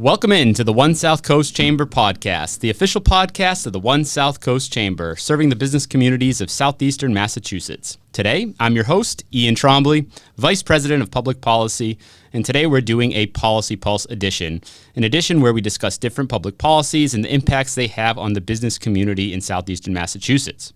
Welcome in to the One South Coast Chamber podcast, the official podcast of the One South Coast Chamber, serving the business communities of southeastern Massachusetts. Today, I'm your host, Ian Trombley, Vice President of Public Policy, and today we're doing a Policy Pulse edition, an edition where we discuss different public policies and the impacts they have on the business community in southeastern Massachusetts.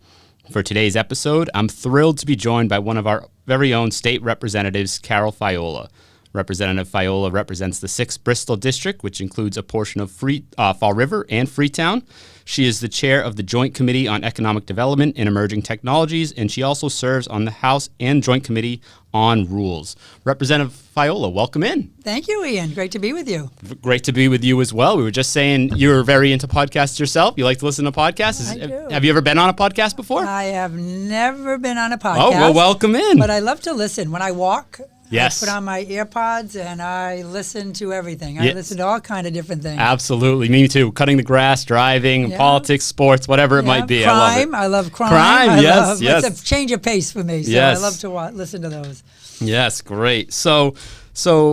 For today's episode, I'm thrilled to be joined by one of our very own state representatives, Carole Fiola. Representative Fiola represents the 6th Bristol District, which includes a portion of Fall River and Freetown. She is the chair of the Joint Committee on Economic Development and Emerging Technologies, and she also serves on the House and Joint Committee on Rules. Representative Fiola, welcome in. Thank you, Ian. Great to be with you. Great to be with you as well. We were just saying you're very into podcasts yourself. You like to listen to podcasts. I do. Have you ever been on a podcast before? I have never been on a podcast. Oh, well, welcome in. But I love to listen. When I walk, yes. I put on my earpods and I listen to everything. I Yes. listen to all kind of different things. Absolutely. Me too. Cutting the grass, driving, Yeah. politics, sports, whatever it might be. Crime. I love it. Crime. Crime, yes, yes. It's a change of pace for me, so Yes. I love to listen to those. Yes, great. So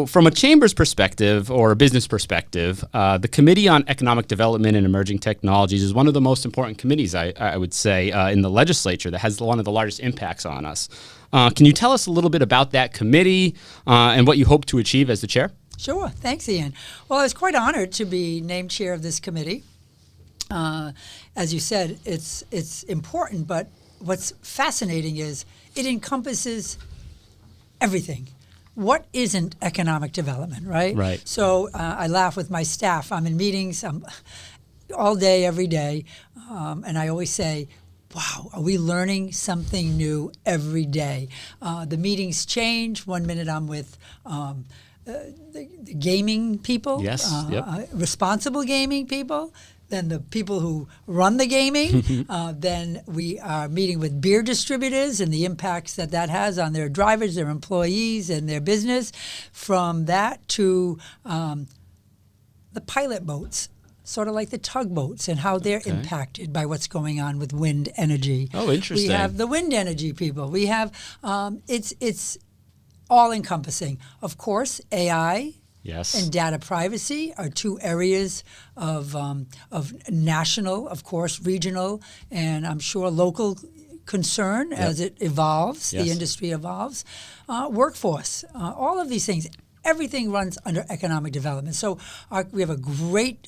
from a chamber's perspective or a business perspective, the Committee on Economic Development and Emerging Technologies is one of the most important committees, I would say, in the legislature that has one of the largest impacts on us. Can you tell us a little bit about that committee and what you hope to achieve as the chair? Sure. Thanks, Ian. Well, I was quite honored to be named chair of this committee. As you said, it's important, but what's fascinating is it encompasses everything. What isn't economic development, right? Right. So I laugh with my staff. I'm in meetings all day, every day, and I always say, wow, are we learning something new every day? The meetings change. One minute I'm with the gaming people, Yes, yep. Responsible gaming people, then the people who run the gaming. Then we are meeting with beer distributors and the impacts that has on their drivers, their employees, and their business. From that to the pilot boats, sort of like the tugboats and how they're impacted by what's going on with wind energy. Oh, interesting. We have the wind energy people. We have, it's all encompassing. Of course, AI. Yes. And data privacy are two areas of national, of course, regional, and I'm sure local concern as it evolves, Yes. the industry evolves. Workforce, all of these things. Everything runs under economic development. So we have a great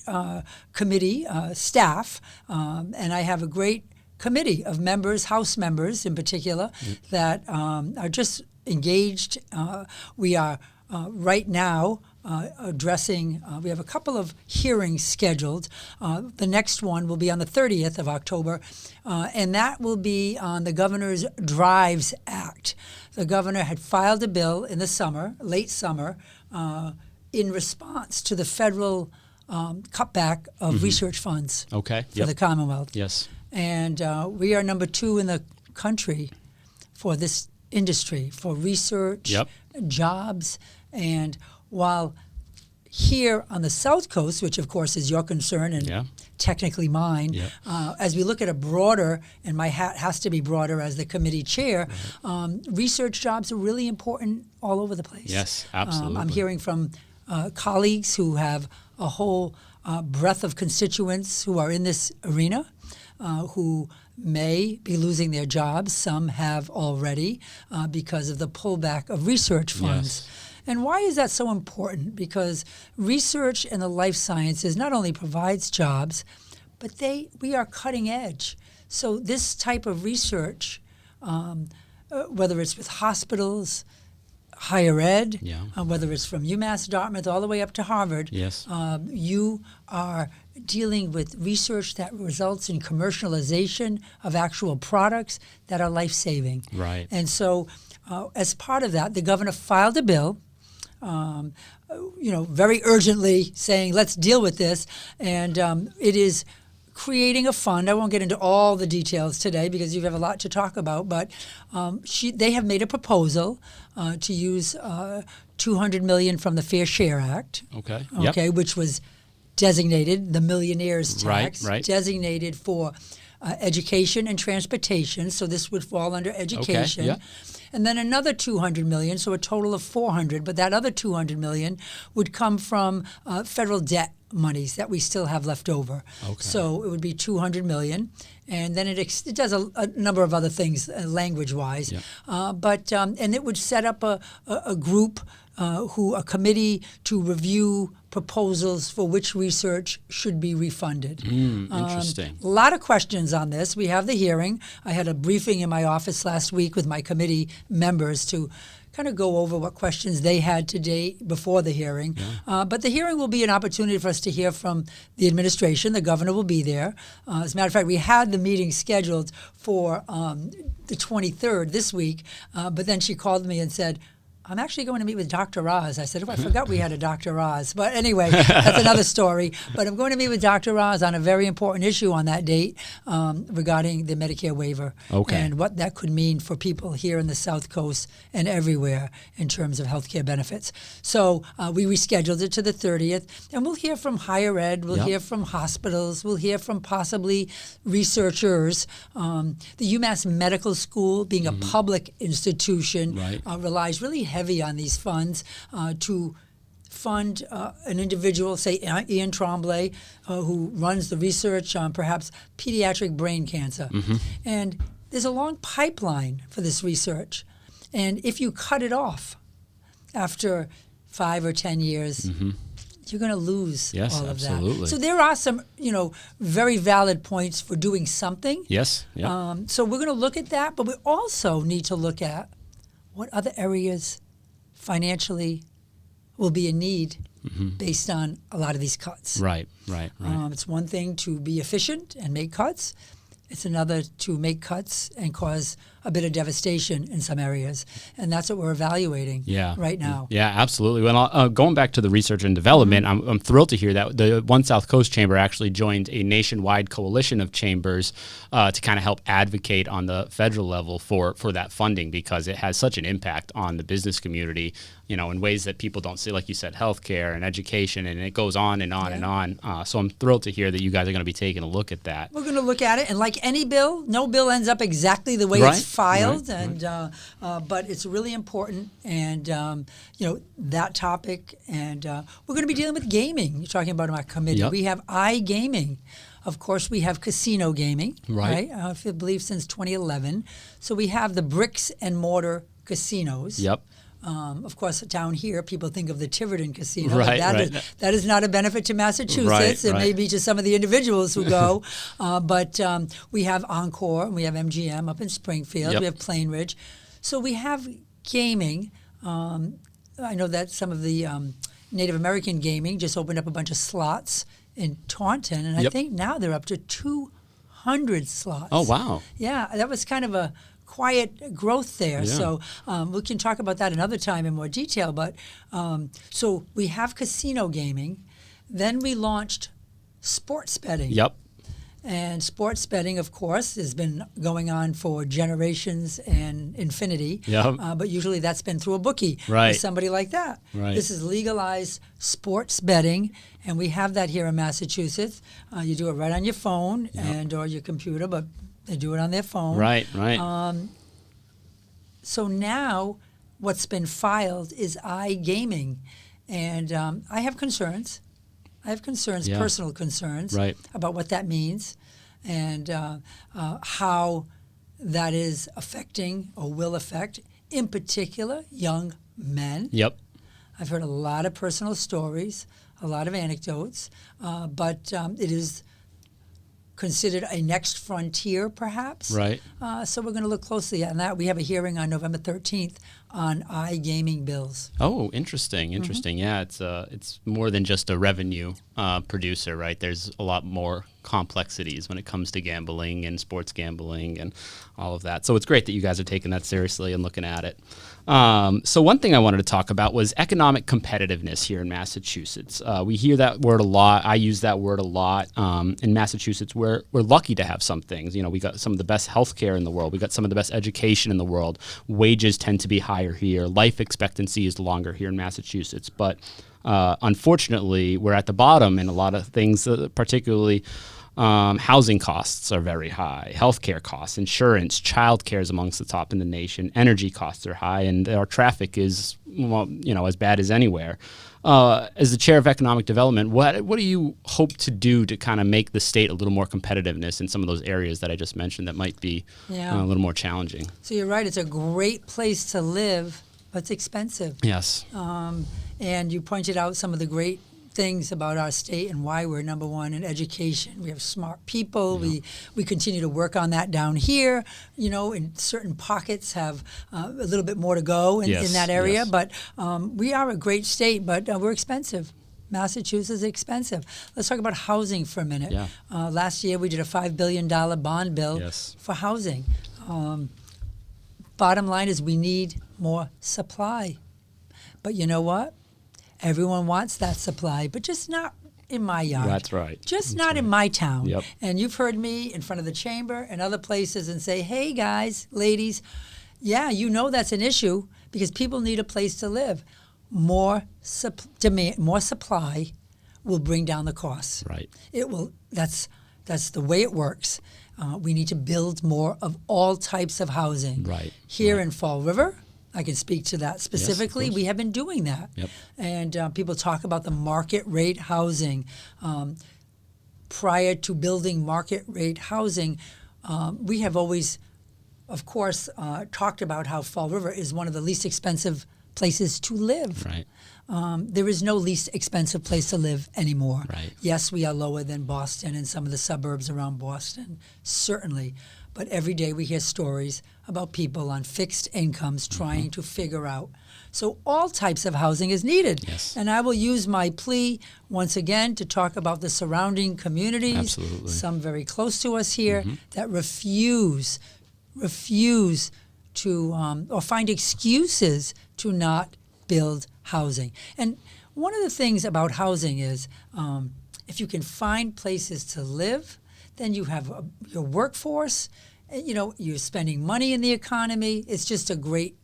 committee, staff, and I have a great committee of members, House members in particular, that are just engaged. We are right now addressing, we have a couple of hearings scheduled. The next one will be on the 30th of October, and that will be on the Governor's Drives Act. The governor had filed a bill in the summer, late summer, in response to the federal cutback of research funds Okay. for the Commonwealth. Yes. And we are number 2 in the country for this industry, for research, Yep. jobs. And while here on the South Coast, which of course is your concern and technically mine, as we look at a broader, and my hat has to be broader as the committee chair, research jobs are really important all over the place. Yes, absolutely. I'm hearing from colleagues who have a whole breadth of constituents who are in this arena, who may be losing their jobs. Some have already because of the pullback of research funds. Yes. And why is that so important? Because research in the life sciences not only provides jobs, but we are cutting edge. So this type of research, whether it's with hospitals, higher ed, whether it's from UMass Dartmouth all the way up to Harvard, you are dealing with research that results in commercialization of actual products that are life-saving. Right. And so as part of that, the governor filed a bill, very urgently saying, let's deal with this. And it is creating a fund. I won't get into all the details today because you have a lot to talk about, but they have made a proposal to use $200 million from the Fair Share Act, which was designated, the millionaire's tax, right. designated for education and transportation. So this would fall under education. yeah. And then another 200 million, so a total of 400. But that other 200 million would come from federal debt monies that we still have left over. Okay. So it would be 200 million. And then it does a number of other things language-wise. Yeah. And it would set up a group, a committee to review proposals for which research should be refunded. Interesting. A lot of questions on this. We have the hearing. I had a briefing in my office last week with my committee members to kind of go over what questions they had today before the hearing. Yeah. But the hearing will be an opportunity for us to hear from the administration. The governor will be there. As a matter of fact, we had the meeting scheduled for the 23rd this week, but then she called me and said, I'm actually going to meet with Dr. Oz. I said, I forgot we had a Dr. Oz. But anyway, that's another story. But I'm going to meet with Dr. Oz on a very important issue on that date regarding the Medicare waiver and what that could mean for people here in the South Coast and everywhere in terms of health care benefits. So we rescheduled it to the 30th. And we'll hear from higher ed. We'll hear from hospitals. We'll hear from possibly researchers. The UMass Medical School, being a public institution, relies really heavy on these funds to fund an individual, say Ian Tremblay, who runs the research on perhaps pediatric brain cancer. And there's a long pipeline for this research. And if you cut it off after 5 or 10 years, you're going to lose all of that. So there are some, very valid points for doing something. Yes. Yeah. So we're going to look at that, but we also need to look at what other areas financially will be in need based on a lot of these cuts. Right. It's one thing to be efficient and make cuts. It's another to make cuts and cause a bit of devastation in some areas. And that's what we're evaluating right now. Yeah, absolutely. Well, going back to the research and development, I'm thrilled to hear that the One South Coast Chamber actually joined a nationwide coalition of chambers to kind of help advocate on the federal level for that funding, because it has such an impact on the business community, in ways that people don't see, like you said, healthcare and education, and it goes on and on and on. So I'm thrilled to hear that you guys are going to be taking a look at that. We're going to look at it, and like any bill, no bill ends up exactly the way it's filed, but it's really important, and that topic, and we're going to be dealing with gaming. You're talking about in our committee. We have iGaming. Of course, we have casino gaming, right? I believe since 2011. So we have the bricks and mortar casinos. Of course, down here, people think of the Tiverton Casino. That is not a benefit to Massachusetts. It may be to some of the individuals who go. But we have Encore, and we have MGM up in Springfield. We have Plainridge. So we have gaming. I know that some of the Native American gaming just opened up a bunch of slots in Taunton. And I think now they're up to 200 slots. Oh, wow. Yeah, that was kind of a quiet growth there. So we can talk about that another time in more detail. But so we have casino gaming. Then we launched sports betting. And sports betting, of course, has been going on for generations and infinity. But usually that's been through a bookie or somebody like that. This is legalized sports betting, and we have that here in Massachusetts. You do it right on your phone and or your computer, but they do it on their phone. So now what's been filed is iGaming. And I have concerns. Personal concerns about what that means and how that is affecting or will affect, in particular, young men. I've heard a lot of personal stories, a lot of anecdotes, but it is considered a next frontier, perhaps. So we're going to look closely at that. We have a hearing on November 13th on iGaming bills. Oh, interesting. Yeah, it's more than just a revenue producer, right? There's a lot more complexities when it comes to gambling and sports gambling and all of that. So it's great that you guys are taking that seriously and looking at it. So one thing I wanted to talk about was economic competitiveness here in Massachusetts. We hear that word a lot. I use that word a lot. In Massachusetts, we're lucky to have some things. We got some of the best healthcare in the world. We got some of the best education in the world. Wages tend to be higher here. Life expectancy is longer here in Massachusetts. But unfortunately, we're at the bottom in a lot of things, particularly housing costs are very high, healthcare costs, insurance, childcare is amongst the top in the nation, energy costs are high, and our traffic is, well, as bad as anywhere. As the chair of economic development, what do you hope to do to kind of make the state a little more competitiveness in some of those areas that I just mentioned that might be a little more challenging? So you're right. It's a great place to live, but it's expensive. Yes. And you pointed out some of the great things about our state and why we're number one in education. We have smart people. Yeah. We continue to work on that down here. In certain pockets have a little bit more to go in that area. Yes. But we are a great state, but we're expensive. Massachusetts is expensive. Let's talk about housing for a minute. Yeah. Last year we did a $5 billion bond bill for housing. Bottom line is we need more supply. But you know what? Everyone wants that supply, but just not in my yard. That's right. Just not in my town. Yep. And you've heard me in front of the chamber and other places and say, hey, guys, ladies, that's an issue because people need a place to live. More supply will bring down the costs. Right. It will. That's the way it works. We need to build more of all types of housing. Right. Here in Fall River, I can speak to that specifically. Yes, we have been doing that. Yep. And people talk about the market rate housing. Prior to building market rate housing, we have always, of course, talked about how Fall River is one of the least expensive places to live. Right. There is no least expensive place to live anymore. Right. Yes, we are lower than Boston and some of the suburbs around Boston, certainly. But every day we hear stories about people on fixed incomes trying to figure out. So all types of housing is needed. Yes. And I will use my plea once again to talk about the surrounding communities, Absolutely. Some very close to us here, that refuse to or find excuses to not build housing. And one of the things about housing is if you can find places to live, then you have your workforce, you're spending money in the economy. It's just a great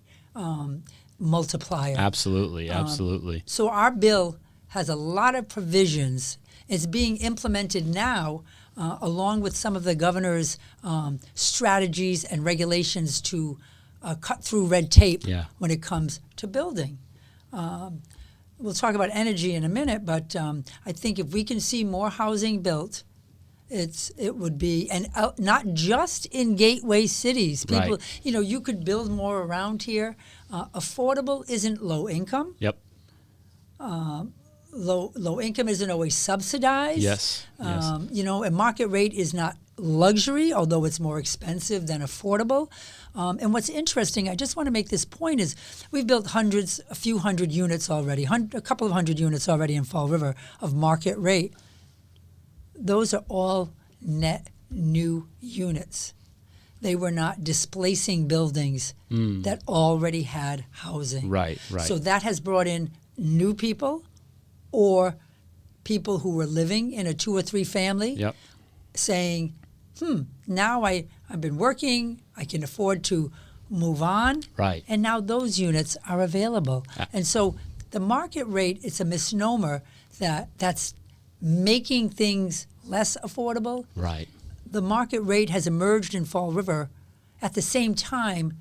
multiplier. Absolutely. So our bill has a lot of provisions. It's being implemented now along with some of the governor's strategies and regulations to cut through red tape when it comes to building. We'll talk about energy in a minute, but I think if we can see more housing built, it would be, and not just in gateway cities. People, right. You could build more around here. Affordable isn't low income. Yep. Low income isn't always subsidized. Yes. A market rate is not luxury, although it's more expensive than affordable. And what's interesting, I just want to make this point, is we've built a few hundred units already, a couple of hundred units already in Fall River of market rate. Those are all net new units. They were not displacing buildings that already had housing. Right. So that has brought in new people or people who were living in a 2 or 3 family saying, now I've been working, I can afford to move on. Right. And now those units are available. And so the market rate, it's a misnomer that's making things less affordable. Right. The market rate has emerged in Fall River at the same time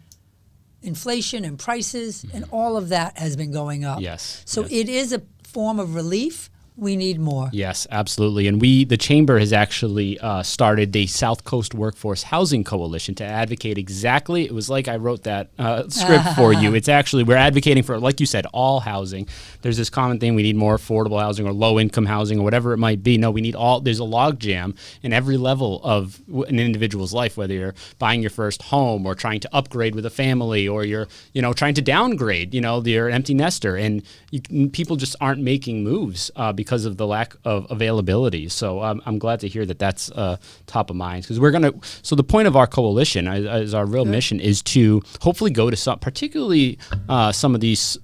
inflation and prices and all of that has been going up. Yes. So it is a form of relief. We need more. Yes, absolutely. And the Chamber has actually started the South Coast Workforce Housing Coalition to advocate exactly, it was like I wrote that script for you. It's actually, we're advocating for, like you said, all housing. There's this common thing, we need more affordable housing or low income housing or whatever it might be. No, we need there's a logjam in every level of an individual's life, whether you're buying your first home or trying to upgrade with a family or you're, trying to downgrade, you're an empty nester and people just aren't making moves because of the lack of availability. So I'm glad to hear that that's top of mind because so the point of our coalition as our real mission is to hopefully go to particularly some of these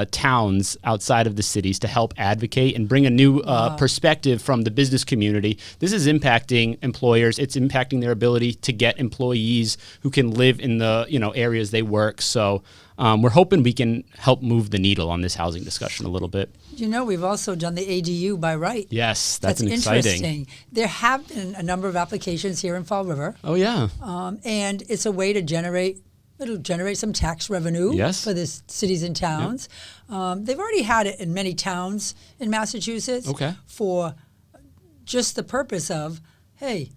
towns outside of the cities to help advocate and bring a new perspective from the business community. This is impacting employers. It's impacting their ability to get employees who can live in the areas they work. So we're hoping we can help move the needle on this housing discussion a little bit. You know, we've also done the ADU by right. Yes, that's an exciting. Interesting. There have been a number of applications here in Fall River. Oh, yeah. And it's a way to it'll generate some tax revenue for the cities and towns. Yep. They've already had it in many towns in Massachusetts for just the purpose of, hey,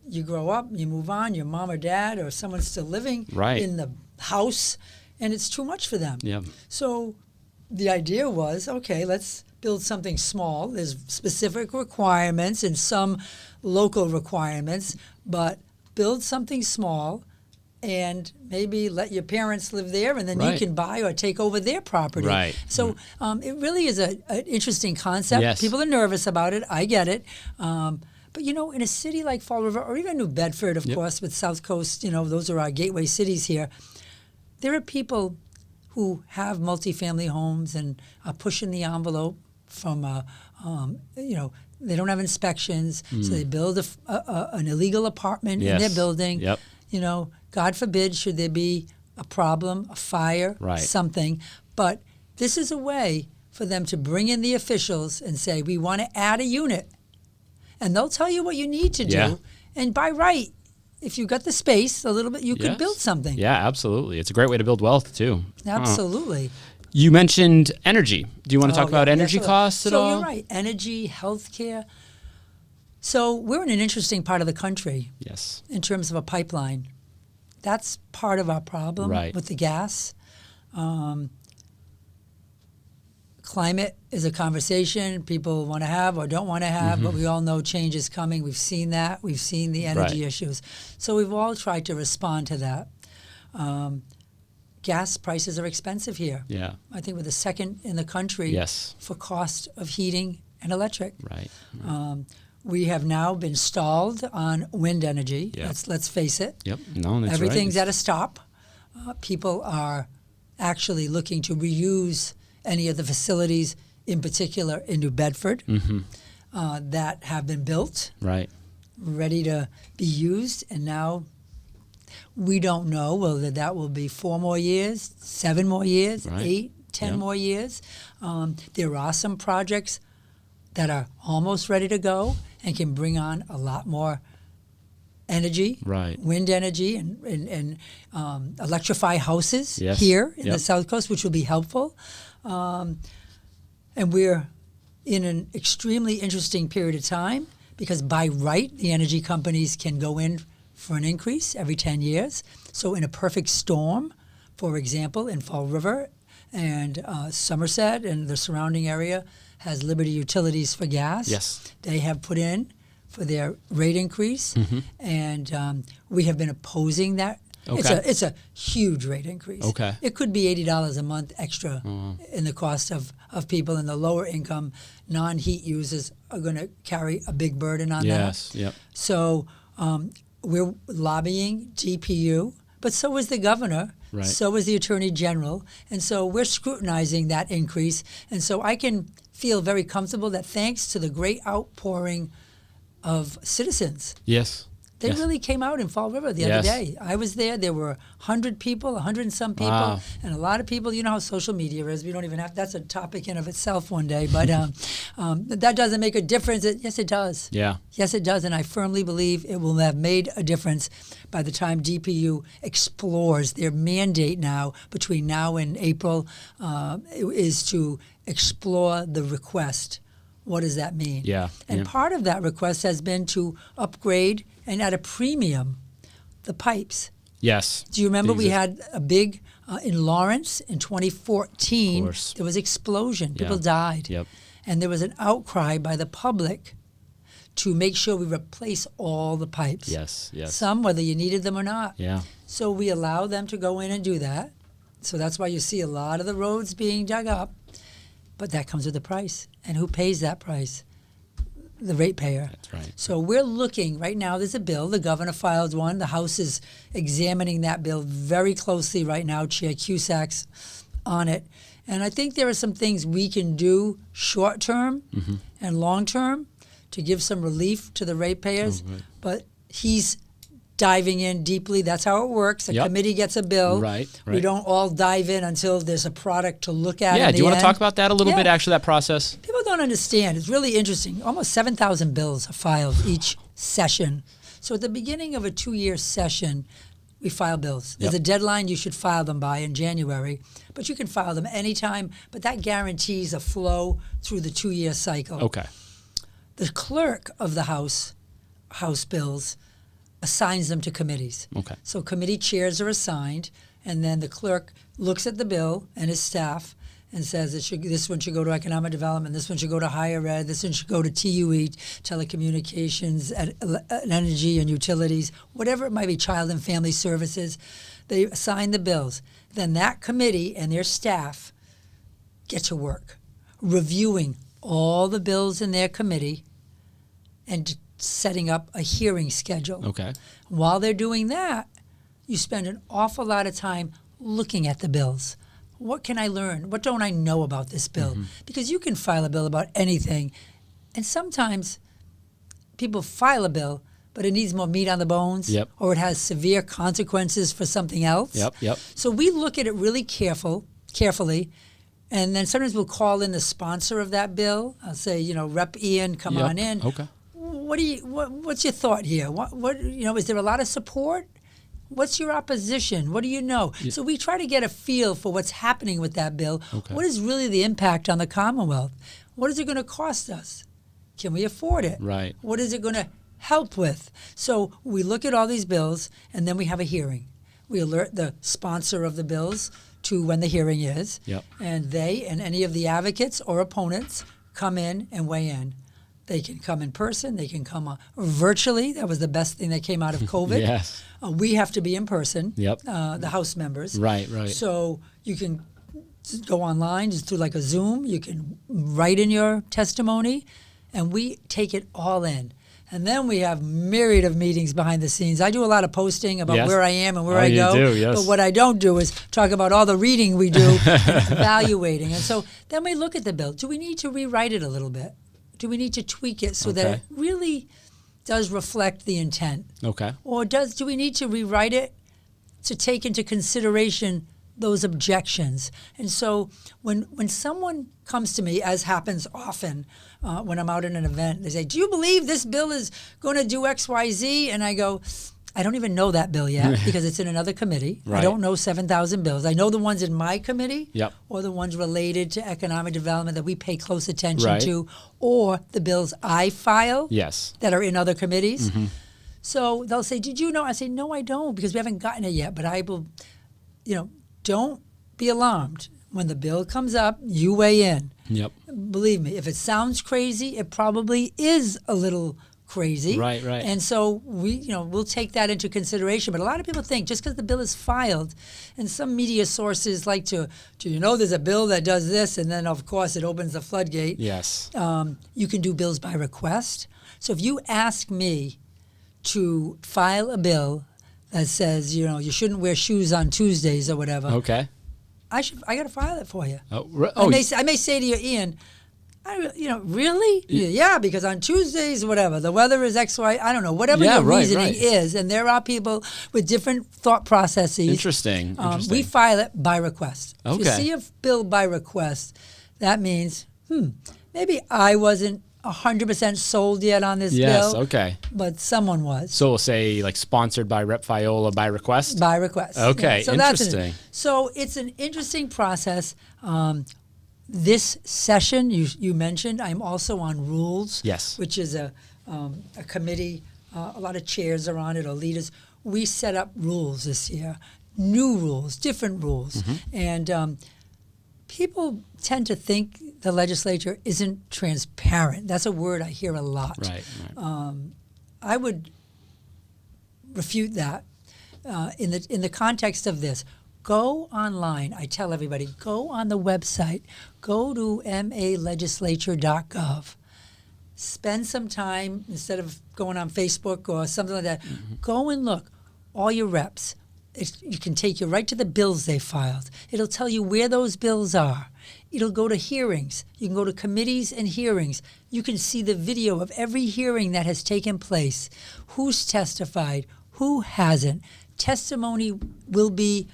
you grow up, you move on, your mom or dad or someone's still living in the house, and it's too much for them. Yep. So the idea was, okay, let's build something small. There's specific requirements and some local requirements, but build something small and maybe let your parents live there, and then you can buy or take over their property. Right. So it really is an interesting concept. Yes. People are nervous about it. I get it. But, you know, in a city like Fall River or even New Bedford, of course, with South Coast, you know, those are our gateway cities here, there are people who have multifamily homes and are pushing the envelope from, you know, they don't have inspections, so they build an illegal apartment in their building. Yep. You know, God forbid, should there be a problem, a fire, something. But this is a way for them to bring in the officials and say, we want to add a unit. And they'll tell you what you need to do. Yeah. And by right, if you've got the space a little bit, you could build something. Yeah, absolutely. It's a great way to build wealth, too. Absolutely. You mentioned energy. Do you want to talk about energy costs at all? So you're right. Energy, healthcare. So we're in an interesting part of the country. Yes. In terms of a pipeline. That's part of our problem with the gas. Climate is a conversation people want to have or don't want to have, but we all know change is coming. We've seen that. We've seen the energy issues. So we've all tried to respond to that. Gas prices are expensive here. Yeah. I think we're the second in the country for cost of heating and electric. Right. We have now been stalled on wind energy. Yep. Let's face it. Yep. No, that's Everything's at a stop. People are actually looking to reuse any of the facilities, in particular in New Bedford, that have been built, ready to be used. And now we don't know whether that will be 4 more years, 7 more years, 8, 10 more years. There are some projects that are almost ready to go and can bring on a lot more energy, wind energy, and electrify houses here in the South Coast, which will be helpful. And we're in an extremely interesting period of time because by right, the energy companies can go in for an increase every 10 years. So in a perfect storm, for example, in Fall River and Somerset and the surrounding area has Liberty Utilities for gas. Yes. They have put in for their rate increase, and we have been opposing that. It's a huge rate increase. It could be $80 a month extra in the cost of people, and the lower income non-heat users are going to carry a big burden on that. Yep. So we're lobbying DPU, but so is the governor. So is the Attorney General. And so we're scrutinizing that increase. And so I can feel very comfortable that thanks to the great outpouring of citizens. They really came out in Fall River the other day. I was there. There were 100 people, 100 and some people, and a lot of people. You know how social media is. We don't even have. That's a topic in of itself one day. But that doesn't make a difference. Yes, it does. Yes, it does. And I firmly believe it will have made a difference by the time DPU explores their mandate now between now and April is to explore the request. What does that mean? And part of that request has been to upgrade and at a premium the pipes. Yes. Do you remember we had a big, in Lawrence in 2014, there was explosion. People died. And there was an outcry by the public to make sure we replace all the pipes. Some, whether you needed them or not. So we allow them to go in and do that. So that's why you see a lot of the roads being dug up. But that comes with a price. And who pays that price? The ratepayer. That's right. So we're looking, right now there's a bill. The governor filed one. The House is examining that bill very closely right now. Chair Cusack's on it. And I think there are some things we can do short term and long term to give some relief to the ratepayers. But he's diving in deeply. That's how it works. The Yep. committee gets a bill. Right. We don't all dive in until there's a product to look at. Yeah, in do you the want to end. talk about that a little bit, actually, that process? People don't understand. It's really interesting. Almost 7,000 bills are filed each session. So at the beginning of a 2-year session, we file bills. There's Yep. a deadline you should file them by in January, but you can file them anytime. But that guarantees a flow through the 2-year cycle. Okay. The clerk of the House bills assigns them to committees. Okay. So committee chairs are assigned, and then the clerk looks at the bill and his staff and says this one should go to economic development, this one should go to higher ed, this one should go to TUE, telecommunications, energy and utilities, whatever it might be, child and family services. They assign the bills. Then that committee and their staff get to work reviewing all the bills in their committee and setting up a hearing schedule. Okay. While they're doing that, you spend an awful lot of time looking at the bills. What can I learn? What don't I know about this bill? Because you can file a bill about anything, and sometimes people file a bill, but it needs more meat on the bones, Yep. or it has severe consequences for something else. Yep. So we look at it really carefully, and then sometimes we'll call in the sponsor of that bill. I'll say, Rep. Ian, come Yep. on in. Okay. What's your thought here? Is there a lot of support? What's your opposition? What do you know? Yeah. So we try to get a feel for what's happening with that bill. Okay. What is really the impact on the Commonwealth? What is it going to cost us? Can we afford it? Right. What is it going to help with? So we look at all these bills, and then we have a hearing. We alert the sponsor of the bills to when the hearing is, Yep. and they and any of the advocates or opponents come in and weigh in. They can come in person. They can come virtually. That was the best thing that came out of COVID. Yes. We have to be in person, Yep. the House members. Right. So you can go online, just do like a Zoom. You can write in your testimony, and we take it all in. And then we have myriad of meetings behind the scenes. I do a lot of posting about Yes. where I am and where Oh, I you go. do, yes. But what I don't do is talk about all the reading we do and evaluating. And so then we look at the bill. Do we need to rewrite it a little bit? Do we need to tweak it so that Okay. it really does reflect the intent? Okay. Or do we need to rewrite it to take into consideration those objections? And so when someone comes to me, as happens often when I'm out at an event, they say, do you believe this bill is going to do X, Y, Z? And I go, I don't even know that bill yet because it's in another committee. Right. I don't know 7,000 bills. I know the ones in my committee Yep. or the ones related to economic development that we pay close attention Right. to, or the bills I file Yes. that are in other committees. So they'll say, did you know? I say, no, I don't, because we haven't gotten it yet. But I will, don't be alarmed. When the bill comes up, you weigh in. Yep. Believe me, if it sounds crazy, it probably is a little crazy. Right. And so we'll take that into consideration. But a lot of people think just because the bill is filed, and some media sources like to, there's a bill that does this, and then of course it opens the floodgate. Yes. You can do bills by request. So if you ask me to file a bill that says, you shouldn't wear shoes on Tuesdays or whatever, Okay. I got to file it for you. Oh, I may say to you, Ian, really? Yeah, because on Tuesdays, whatever, the weather is X, Y, I don't know, whatever your reasoning is, and there are people with different thought processes. Interesting. We file it by request. If you Okay. see a bill by request, that means, maybe I wasn't 100% sold yet on this Yes. bill, Okay. but someone was. So we'll say like sponsored by Rep. Fiola by request. By request. Okay, Yeah. So interesting. So it's an interesting process. This session you mentioned, I'm also on rules. Yes. Which is a committee. A lot of chairs are on it, or leaders. We set up rules this year, new rules, different rules, and people tend to think the legislature isn't transparent. That's a word I hear a lot. Right. I would refute that in the context of this. Go online. I tell everybody, go on the website. Go to malegislature.gov. Spend some time, instead of going on Facebook or something like that, go and look. All your reps. You can take you right to the bills they filed. It'll tell you where those bills are. It'll go to hearings. You can go to committees and hearings. You can see the video of every hearing that has taken place, who's testified, Who hasn't? Testimony will be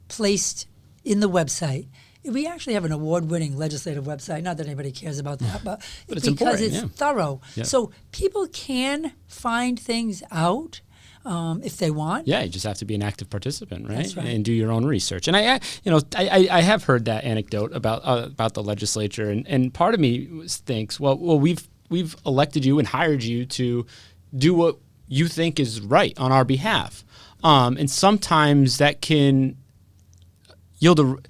placed in the website. We actually have an award-winning legislative website. Not that anybody cares about that, but it's because it's important, thorough. Yeah. So people can find things out if they want. Yeah, you just have to be an active participant, right? That's right. And do your own research. And I have heard that anecdote about the legislature, and part of me thinks, well, we've elected you and hired you to do what you think is right on our behalf, and sometimes that can yield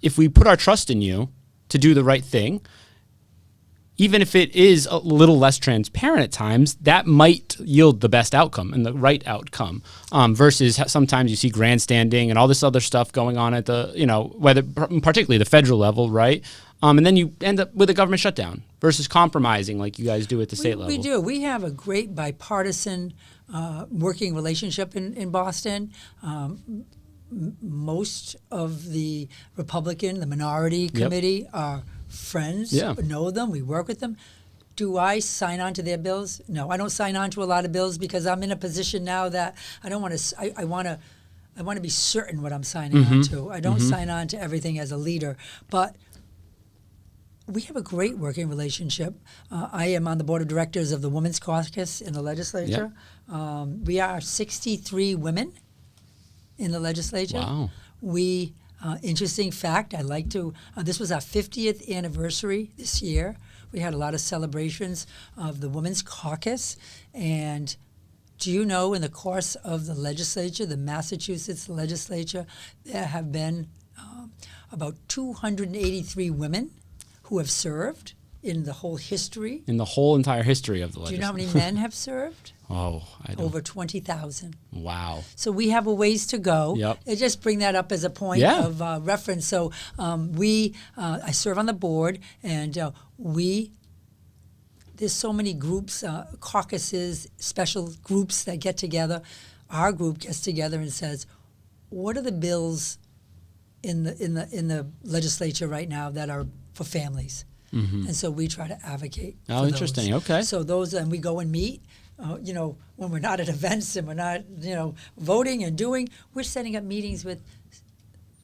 if we put our trust in you to do the right thing, even if it is a little less transparent at times, that might yield the best outcome and the right outcome, versus sometimes you see grandstanding and all this other stuff going on at the, whether particularly the federal level, right? And then you end up with a government shutdown versus compromising like you guys do at the state level. We do. We have a great bipartisan working relationship in Boston. Most of the the minority committee are friends, know them, we work with them. Do I sign on to their bills? No, I don't sign on to a lot of bills because I'm in a position now that I don't want to, I want to be certain what I'm signing on to. I don't sign on to everything as a leader, but we have a great working relationship. I am on the board of directors of the Women's Caucus in the legislature. We are 63 women in the legislature. Wow. We, interesting fact, I like to, this was our 50th anniversary this year. We had a lot of celebrations of the Women's Caucus. And do you know, in the course of the legislature, the Massachusetts legislature, there have been about 283 women who have served in the whole history. In the whole entire history of the legislature. Do you know how many men have served? Oh, I don't. Over 20,000. Wow. So we have a ways to go. Yep. I just bring that up as a point of reference. So I serve on the board, and there's so many groups, caucuses, special groups that get together. Our group gets together and says, what are the bills in the legislature right now that are for families? And so we try to advocate for those. Interesting. Okay. So those, and we go and meet. When we're not at events and we're not, voting and doing, we're setting up meetings with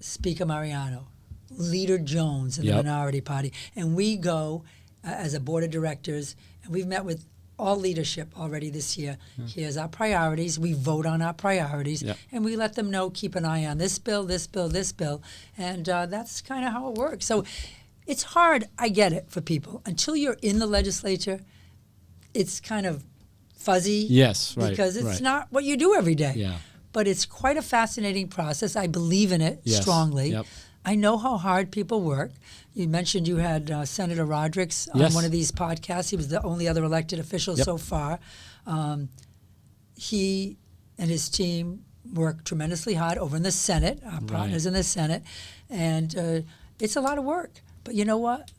Speaker Mariano, Leader Jones in the Minority Party, and we go as a board of directors, and we've met with all leadership already this year. Here's our priorities. We vote on our priorities, and we let them know, keep an eye on this bill, this bill, this bill, and that's kind of how it works. So it's hard, I get it, for people. Until you're in the legislature, it's kind of fuzzy. Yes, right. Because it's not what you do every day. Yeah. But it's quite a fascinating process. I believe in it strongly. Yep. I know how hard people work. You mentioned you had Senator Rodericks on one of these podcasts. He was the only other elected official so far. He and his team work tremendously hard over in the Senate, our partners in the Senate, and it's a lot of work. But you know what?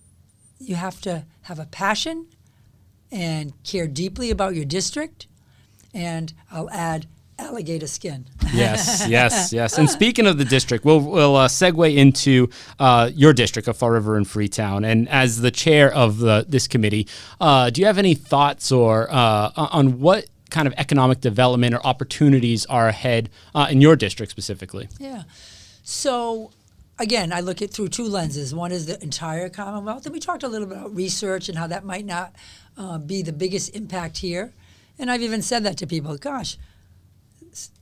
You have to have a passion and care deeply about your district, and I'll add alligator skin. Yes. And speaking of the district, we'll segue into your district of Fall River and Freetown. And as the chair of this committee, do you have any thoughts or on what kind of economic development or opportunities are ahead in your district specifically? Yeah. So again, I look at through two lenses. One is the entire Commonwealth, and we talked a little bit about research and how that might not be the biggest impact here. And I've even said that to people, gosh,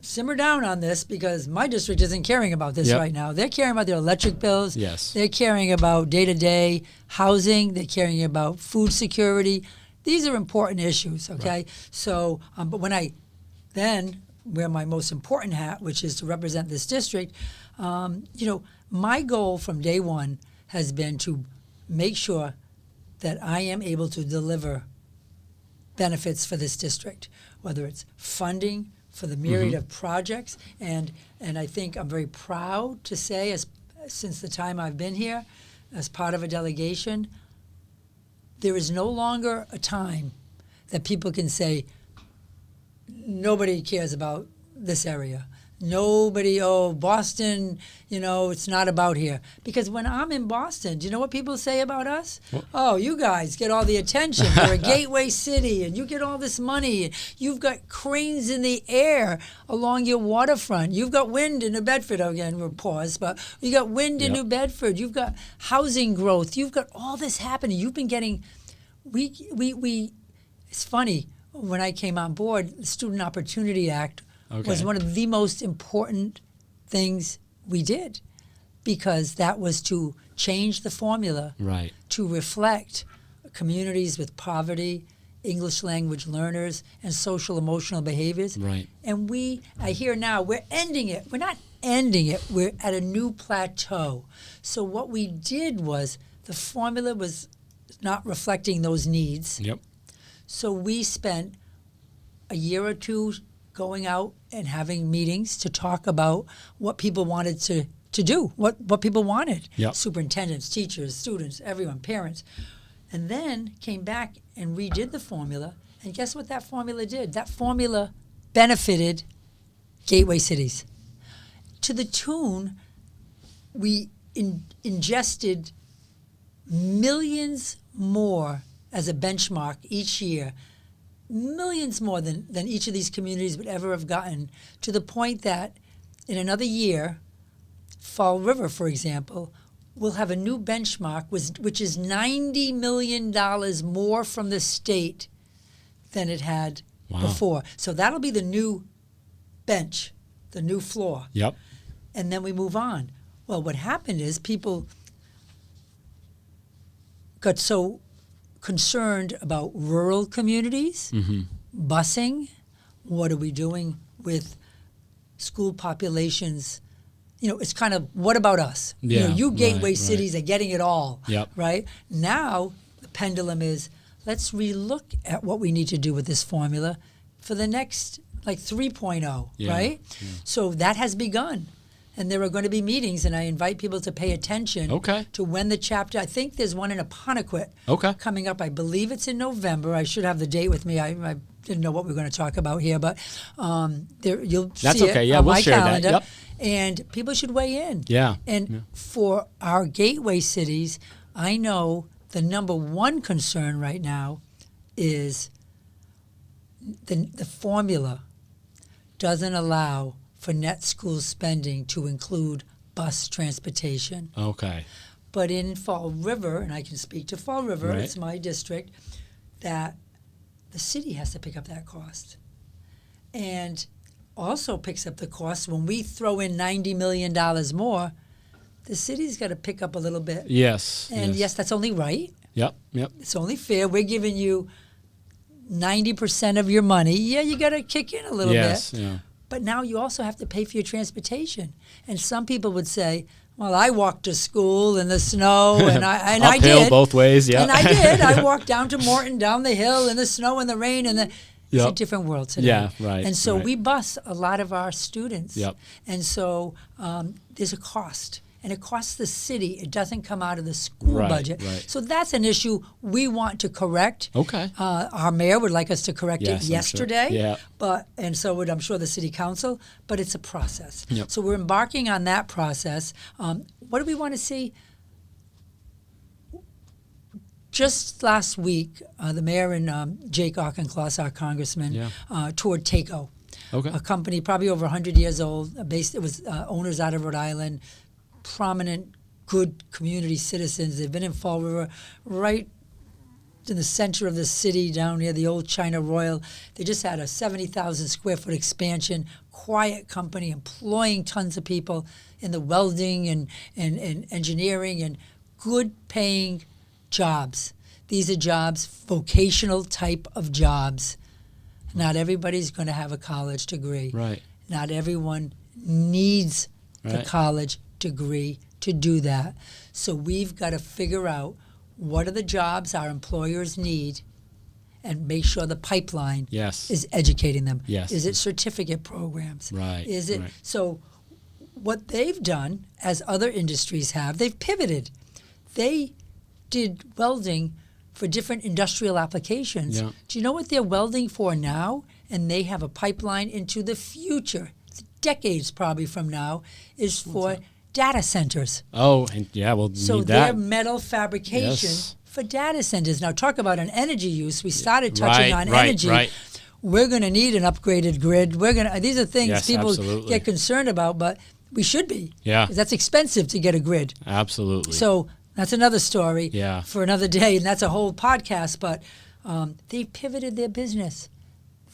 simmer down on this, because my district isn't caring about this right now. They're caring about their electric bills. Yes. They're caring about day-to-day housing. They're caring about food security. These are important issues, okay? Right. So, but when I then wear my most important hat, which is to represent this district, my goal from day one has been to make sure that I am able to deliver benefits for this district, whether it's funding for the myriad of projects. And I think I'm very proud to say, since the time I've been here, as part of a delegation, there is no longer a time that people can say, nobody cares about this area. Nobody, Boston, it's not about here. Because when I'm in Boston, do you know what people say about us? What? Oh, you guys get all the attention. You're a gateway city, and you get all this money. And you've got cranes in the air along your waterfront. You've got wind in New Bedford. Again, we'll pause, but you got wind in New Bedford. You've got housing growth. You've got all this happening. You've been getting, it's funny, when I came on board, the Student Opportunity Act was one of the most important things we did, because that was to change the formula to reflect communities with poverty, English language learners, and social emotional behaviors. Right. And I hear now, we're ending it. We're not ending it. We're at a new plateau. So what we did was the formula was not reflecting those needs. Yep. So we spent a year or two going out and having meetings to talk about what people wanted to do, what people wanted. Yep. Superintendents, teachers, students, everyone, parents. And then came back and redid the formula. And guess what that formula did? That formula benefited gateway cities. To the tune, we ingested millions more as a benchmark each year, millions more than each of these communities would ever have gotten, to the point that in another year, Fall River, for example, will have a new benchmark, which is $90 million more from the state than it had before. So that'll be the new bench, the new floor. Yep. And then we move on. Well, what happened is people got so concerned about rural communities, busing, what are we doing with school populations? It's kind of, what about us? Yeah, you gateway cities are getting it all, Yep. right? Now the pendulum is, let's relook at what we need to do with this formula for the next, 3.0, right? Yeah. So that has begun. And there are going to be meetings, and I invite people to pay attention to when the chapter, I think there's one in Apponequet coming up. I believe it's in November. I should have the date with me. I didn't know what we were going to talk about here, but you'll see it on my calendar. Yep. And people should weigh in. Yeah. And for our gateway cities, I know the number one concern right now is the formula doesn't allow for net school spending to include bus transportation. Okay. But in Fall River, and I can speak to Fall River, Right. it's my district, that the city has to pick up that cost. And also picks up the cost when we throw in $90 million more, the city's got to pick up a little bit. Yes. And yes, that's only right. Yep. It's only fair. We're giving you 90% of your money. Yeah, you got to kick in a little bit. Yeah. But now you also have to pay for your transportation. And some people would say, well, I walked to school in the snow, and I did. Uphill both ways, yeah. And I did. I walked down to Morton, down the hill in the snow and the rain. It's a different world today. Yeah, right. And so we bus a lot of our students. Yep. And so there's a cost. And it costs the city. It doesn't come out of the school budget. Right. So that's an issue we want to correct. Okay. Our mayor would like us to correct it yesterday. Sure. Yeah. And so would, I'm sure, the city council. But it's a process. Yep. So we're embarking on that process. What do we want to see? Just last week, the mayor and Jake Auchincloss, our congressman, toured TACO, a company probably over 100 years old. It was owners out of Rhode Island, prominent, good community citizens. They've been in Fall River, right in the center of the city, down near the old China Royal. They just had a 70,000 square foot expansion, quiet company, employing tons of people in the welding and engineering and good paying jobs. These are jobs, vocational type of jobs. Not everybody's going to have a college degree. Right. Not everyone needs the college degree to do that. So we've got to figure out what are the jobs our employers need and make sure the pipeline is educating them. Yes. Is it certificate programs? Right. Is it so what they've done, as other industries have, they've pivoted. They did welding for different industrial applications. Yeah. Do you know what they're welding for now? And they have a pipeline into the future. decades probably from now, is for data centers. Oh, and yeah, we'll So need their that. metal fabrication Yes. for data centers. Now, talk about an energy use. We started touching on energy. Right. We're going to need an upgraded grid. These are things Yes, people absolutely. get concerned about, but we should be. Yeah. 'Cause that's expensive to get a grid. Absolutely. So that's another story Yeah. for another day, and that's a whole podcast. But they pivoted their business.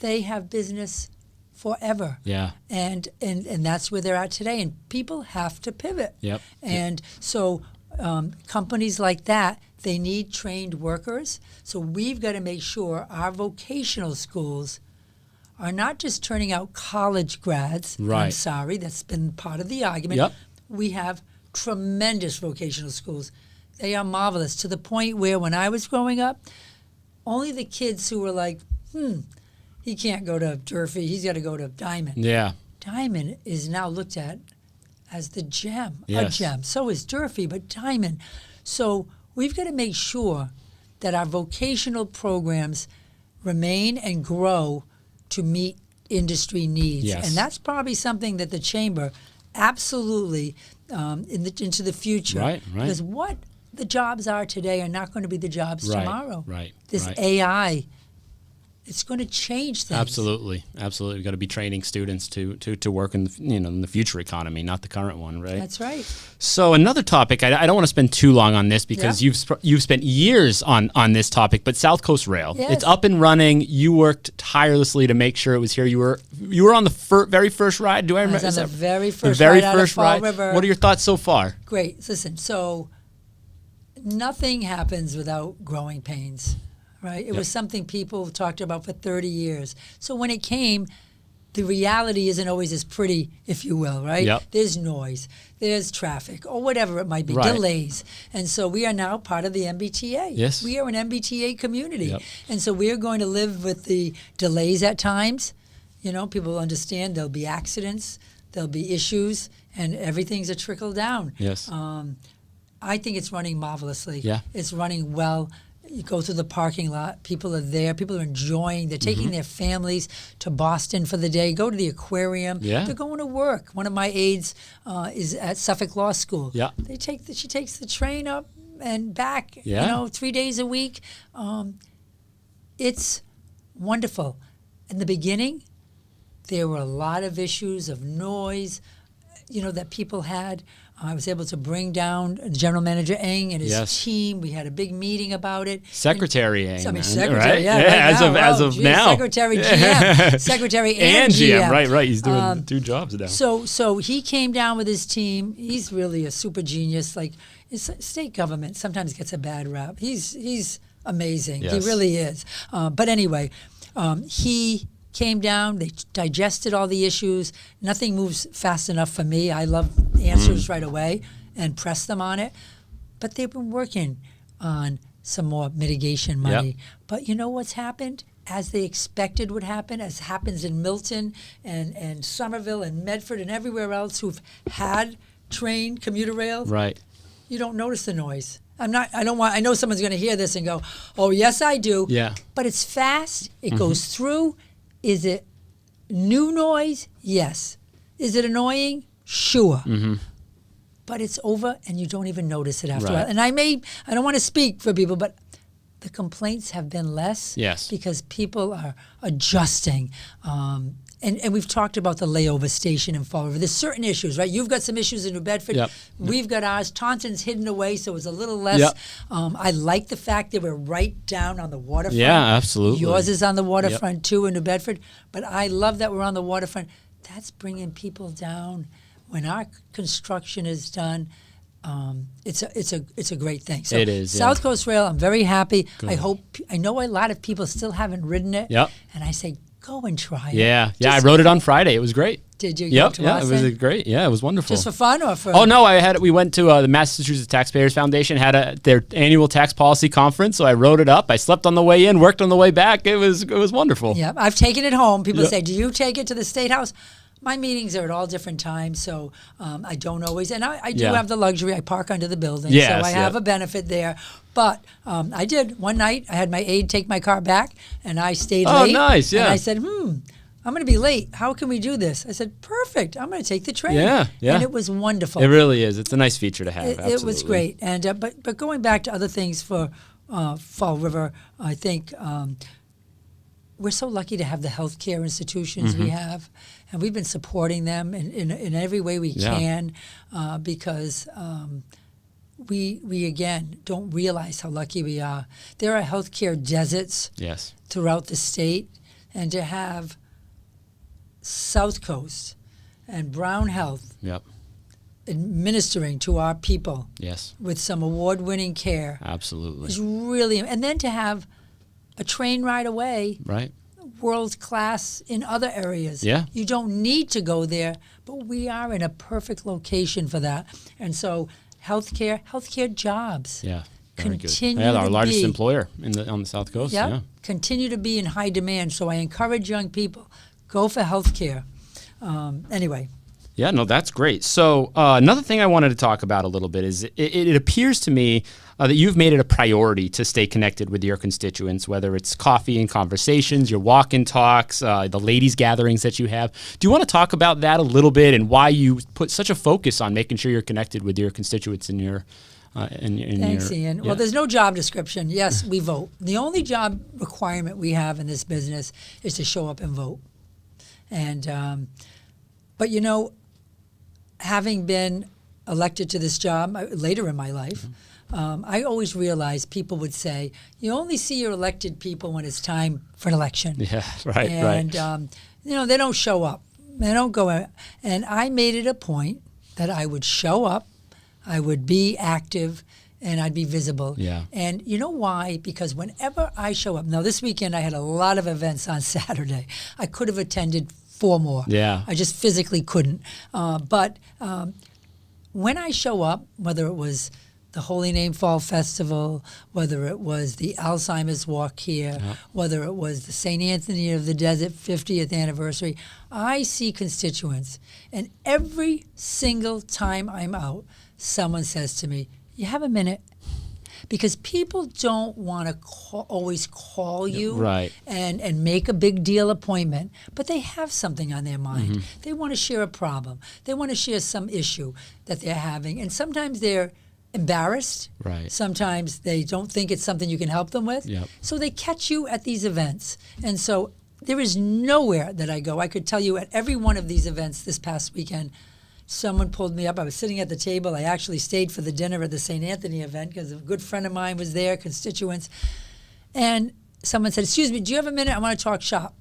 They have business forever. Yeah. And that's where they're at today. And people have to pivot. Yep. And so companies like that, they need trained workers. So we've got to make sure our vocational schools are not just turning out college grads. I'm Right. sorry, that's been part of the argument. Yep. We have tremendous vocational schools. They are marvelous to the point where when I was growing up, only the kids who were like, he can't go to Durfee, he's got to go to Diamond. Yeah. Diamond is now looked at as the gem, Yes. a gem. So is Durfee, but Diamond. So we've got to make sure that our vocational programs remain and grow to meet industry needs. Yes. And that's probably something that the Chamber absolutely into the future. Right. Because what the jobs are today are not going to be the jobs tomorrow. Right. This right. AI, it's going to change things. Absolutely. We've got to be training students to work in in the future economy, not the current one, right? That's right. So another topic, I don't want to spend too long on this because you've spent years on this topic, but South Coast Rail, Yes. it's up and running. You worked tirelessly to make sure it was here. You were on the very first ride. Do I remember? I was on Is the that- very the first very ride out of first Fall ride. River. What are your thoughts so far? Great. Listen, so nothing happens without growing pains, right? It was something people talked about for 30 years. So when it came, the reality isn't always as pretty, if you will, right? Yep. There's noise, there's traffic, or whatever it might be, Right. delays. And so we are now part of the MBTA. Yes. We are an MBTA community. Yep. And so we are going to live with the delays at times. People understand there'll be accidents, there'll be issues, and everything's a trickle down. Yes. I think it's running marvelously. Yeah. It's running well. You go through the parking lot, people are there, people are enjoying, they're taking their families to Boston for the day, go to the aquarium, Yeah. they're going to work. One of my aides is at Suffolk Law School. Yeah. She takes the train up and back, Yeah. 3 days a week. It's wonderful. In the beginning, there were a lot of issues of noise, that people had. I was able to bring down General Manager Eng and his Yes. team. We had a big meeting about it. Secretary Eng, Secretary, right? yeah, as right now. of Oh, geez, now. Secretary GM, Secretary and GM. Right. He's doing two jobs now. So he came down with his team. He's really a super genius. Like state government sometimes gets a bad rap. He's amazing. Yes. He really is. But anyway, he came down. They digested all the issues. Nothing moves fast enough for me. I love answers right away and press them on it. But they've been working on some more mitigation money. Yep. But you know what's happened? As they expected would happen, as happens in Milton and Somerville and Medford and everywhere else who've had train commuter rail, Right. you don't notice the noise. I know someone's going to hear this and go, oh, yes, I do. Yeah. But it's fast. It goes through. Is it new noise? Yes. Is it annoying? Sure. But it's over and you don't even notice it after a Right. while. And I don't want to speak for people, but the complaints have been less. Yes. Because people are adjusting. And we've talked about the layover station in Fall River. There's certain issues, right? You've got some issues in New Bedford. Yep. We've got ours. Taunton's hidden away, so it's a little less. Yep. I like the fact that we're right down on the waterfront. Yeah, absolutely. Yours is on the waterfront too in New Bedford. But I love that we're on the waterfront. That's bringing people down. When our construction is done, it's a great thing. So It is, yeah. South Coast Rail, I'm very happy. I know a lot of people still haven't ridden it. Yep. And I say, go and try it. Yeah. I Just- rode it on Friday. It was great. Did you? Yep. Go to Yeah, it Boston? was great. Yeah, it was wonderful. Just for fun or for? Oh no! We went to the Massachusetts Taxpayers Foundation had their annual tax policy conference. So I rode it up. I slept on the way in, worked on the way back. It was wonderful. Yeah, I've taken it home. People Yep. say, "Do you take it to the State House?" My meetings are at all different times, so I don't always. And I do Yeah. have the luxury. I park under the building, Yes, so I have yep. a benefit there. But I did one night. I had my aide take my car back, and I stayed Oh, late. nice, yeah. And I said, I'm going to be late. How can we do this? I said, perfect. I'm going to take the train. Yeah. And it was wonderful. It really is. It's a nice feature to have. It was great. And but going back to other things for Fall River, I think we're so lucky to have the healthcare institutions we have, and we've been supporting them in every way we can because we again don't realize how lucky we are. There are healthcare deserts throughout the state, and to have South Coast and Brown Health administering to our people with some award-winning care is really, and then to have a train ride away, world class in other areas. You don't need to go there, but we are in a perfect location for that. And so healthcare jobs continue to be our largest employer on the South Coast. Continue to be in high demand. So I encourage young people, go for healthcare. Anyway. Yeah, no, that's great. So another thing I wanted to talk about a little bit is it appears to me that you've made it a priority to stay connected with your constituents, whether it's coffee and conversations, your walk-in talks, the ladies' gatherings that you have. Do you want to talk about that a little bit and why you put such a focus on making sure you're connected with your constituents in your Thanks, Ian. Well, there's no job description. Yes, we vote. The only job requirement we have in this business is to show up and vote. And but you know, having been elected to this job later in my life, I always realized people would say, you only see your elected people when it's time for an election. And, you know, they don't show up. They don't go out. And I made it a point that I would show up, I would be active, and I'd be visible. And you know why? Because whenever I show up, now this weekend I had a lot of events on Saturday. I could have attended 4 more. I just physically couldn't. But when I show up, whether it was the Holy Name Fall Festival, whether it was the Alzheimer's Walk here, whether it was the St. Anthony of the Desert 50th anniversary, I see constituents. And every single time I'm out, someone says to me, you have a minute? Because people don't want to always call you and make a big deal appointment, but they have something on their mind. They want to share a problem. They want to share some issue that they're having. And sometimes they're embarrassed. Sometimes they don't think it's something you can help them with. So they catch you at these events. And so there is nowhere that I go. I could tell you at every one of these events this past weekend, someone pulled me up. I was sitting at the table. I actually stayed for the dinner at the St. Anthony event because a good friend of mine was there, constituents. And someone said, excuse me, do you have a minute? I want to talk shop.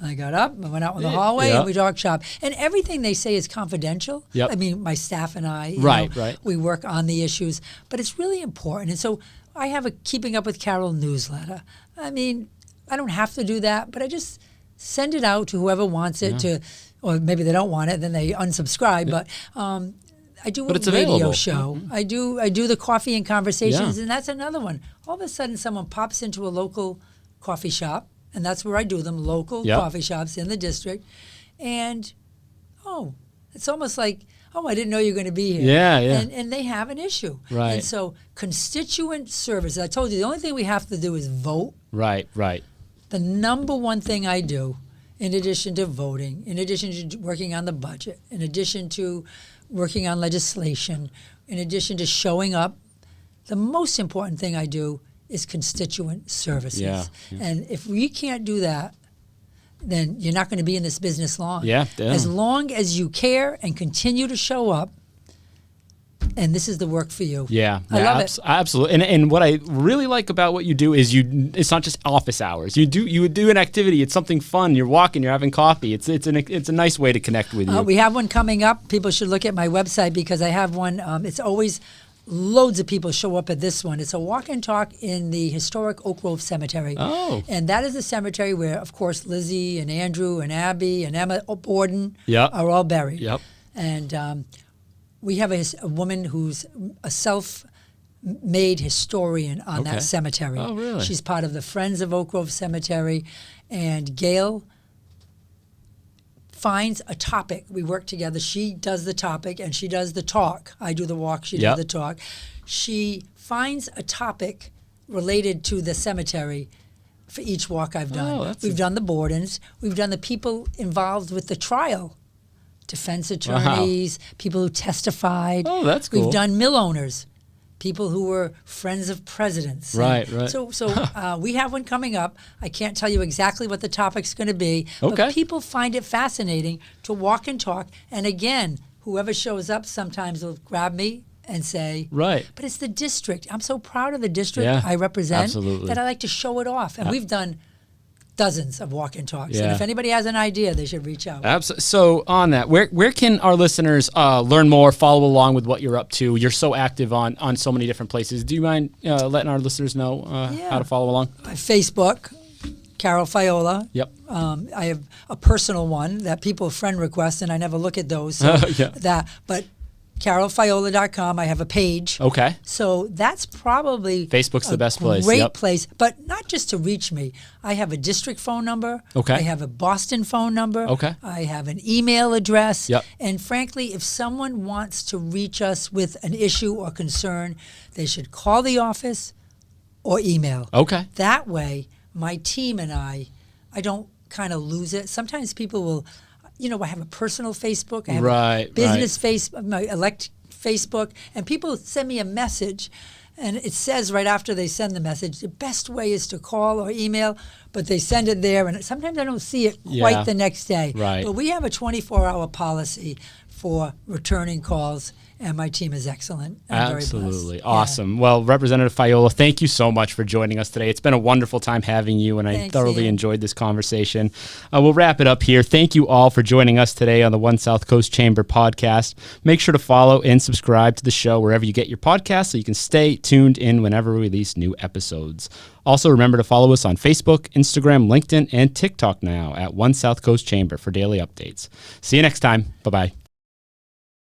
I got up, I went out in the hallway, and we talked shop. And everything they say is confidential. I mean, my staff and I, you know, we work on the issues. But it's really important. And so I have a Keeping Up with Carole newsletter. I mean, I don't have to do that, but I just send it out to whoever wants it to, or maybe they don't want it, then they unsubscribe. But I do a radio show. I do the coffee and conversations, and that's another one. All of a sudden, someone pops into a local coffee shop, and that's where I do them, local coffee shops in the district. And, it's almost like, I didn't know you were going to be here. And they have an issue. And so constituent service, I told you, the only thing we have to do is vote. The number one thing I do, in addition to voting, in addition to working on the budget, in addition to working on legislation, in addition to showing up, the most important thing I do is constituent services. And if we can't do that, then you're not going to be in this business long. As long as you care and continue to show up, and this is the work for you. I love it. Absolutely. And what I really like about what you do is it's not just office hours. You do an activity. It's something fun. You're walking. You're having coffee. It's a nice way to connect with you. We have one coming up. People should look at my website because I have one. It's always loads of people show up at this one. It's a walk and talk in the historic Oak Grove Cemetery. And that is a cemetery where, of course, Lizzie and Andrew and Abby and Emma Borden are all buried. And we have a woman who's a self-made historian on that cemetery. She's part of the Friends of Oak Grove Cemetery. And Gail finds a topic. We work together. She does the topic and she does the talk. I do the walk. She does the talk. She finds a topic related to the cemetery for each walk I've done. Oh, We've done the board-ins. We've done the people involved with the trial, defense attorneys, people who testified. Oh, that's cool. We've done mill owners, people who were friends of presidents. Right. So we have one coming up. I can't tell you exactly what the topic's going to be, Okay. but people find it fascinating to walk and talk. And again, whoever shows up sometimes will grab me and say, Right. but it's the district. I'm so proud of the district Yeah, I represent absolutely. that I like to show it off. And we've done dozens of walk and talks. And Yeah. if anybody has an idea, they should reach out. So on that, where can our listeners learn more, follow along with what you're up to? You're so active on so many different places. Do you mind letting our listeners know how to follow along? My Facebook, Carole Fiola. Yep. I have a personal one that people friend request, and I never look at those. So but CaroleFiola.com. I have a page. Okay. So that's probably Facebook's the best place. Great Yep. place, but not just to reach me. I have a district phone number. Okay. I have a Boston phone number. Okay. I have an email address. Yep. And frankly, if someone wants to reach us with an issue or concern, they should call the office or email. Okay. That way, my team and I don't kind of lose it. Sometimes people will, I have a personal Facebook, I have a business Facebook, my elect Facebook, and people send me a message, and it says right after they send the message, the best way is to call or email, but they send it there, and sometimes I don't see it quite the next day. Right. But we have a 24-hour policy for returning calls, and my team is excellent. I'm Absolutely. very blessed. Awesome. Well, Representative Fiola, thank you so much for joining us today. It's been a wonderful time having you, and I Thanks, thoroughly Ian. enjoyed this conversation. We'll wrap it up here. Thank you all for joining us today on the One South Coast Chamber podcast. Make sure to follow and subscribe to the show wherever you get your podcasts so you can stay tuned in whenever we release new episodes. Also, remember to follow us on Facebook, Instagram, LinkedIn, and TikTok now at One South Coast Chamber for daily updates. See you next time. Bye-bye.